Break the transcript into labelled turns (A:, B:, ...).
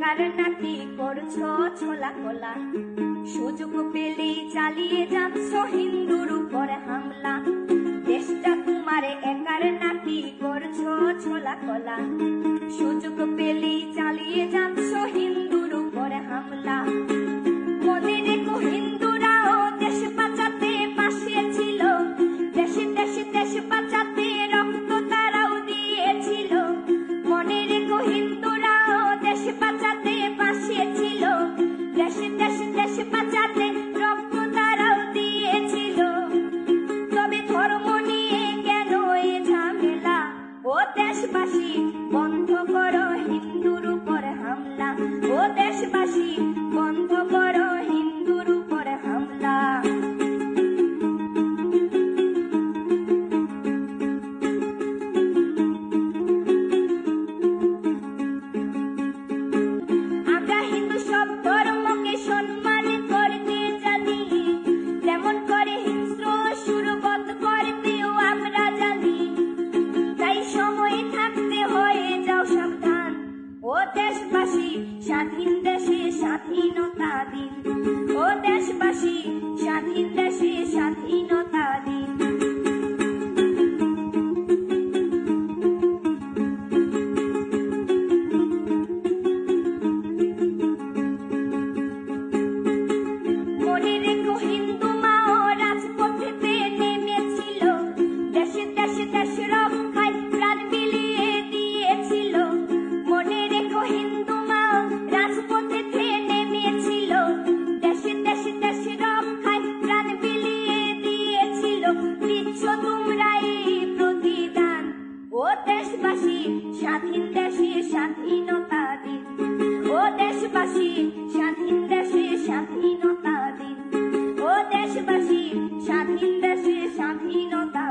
A: একার নাকি করছো ছোলা কোলা, সুযোগ পেলেই চালিয়ে যাচ্ছ হিন্দুর উপর হামলা। দেশটা তোমার একার নাকি করছো ছোলা কোলা, সুযোগ পেলেই চালিয়ে যাচ্ছ হিন্দুর উপর হামলা। মনে রেখো হিন্দুরাও দেশ বাঁচাতে পাশে ছিল, দেশে দেশে দেশ বাঁচাতে রক্ত তারাও দিয়েছিল। মনে রেখো হিন্দুরাও দেশ বাঁচাতে পাশে ছিল, দেশে দেশে দেশ বাঁচাতে রক্ত তারাও দিয়েছিল। তবে ধর্ম নিয়ে কেন এ ঝামেলা? ও দেশবাসী বন্ধ করো হিন্দুর উপর হামলা, ও দেশবাসী বন্ধ করো হিন্দুর উপর হামলা। আমরা হিন্দু সব ধর্মকে সম্মান করতে জানি, তেমন করে হিংস্র সুরবধ করতেও আমরা জানি। তাই সময় থাকতে হয়ে যাও সাবধান, ও দেশবাসী স্বাধীন দেশে স্বাধীনতা দিন, ও দেশবাসী স্বাধীন দেশে স্বাধীনতা দিন। মনে রেখো হিন্দু মাও রাজপথেতে নেমেছিল, দেশে দেশে দেশ রক্ষায় প্রাণ বিলিয়ে দিয়েছিল। মনে রেখো হিন্দু মাও রাজপথেতে নেমেছিল, দেশে দেশে দেশ রক্ষায় প্রাণ বিলিয়ে দিয়েছিল। দিচ্ছ তোমরা এই প্রতিদান, ও দেশবাসী স্বাধীন দেশে স্বাধীনতা দিন, ও দেশবাসী স্বাধীন দেশে স্বাধীনতা দিন, ও দেশবাসী স্বাধীন দেশে স্বাধীনতা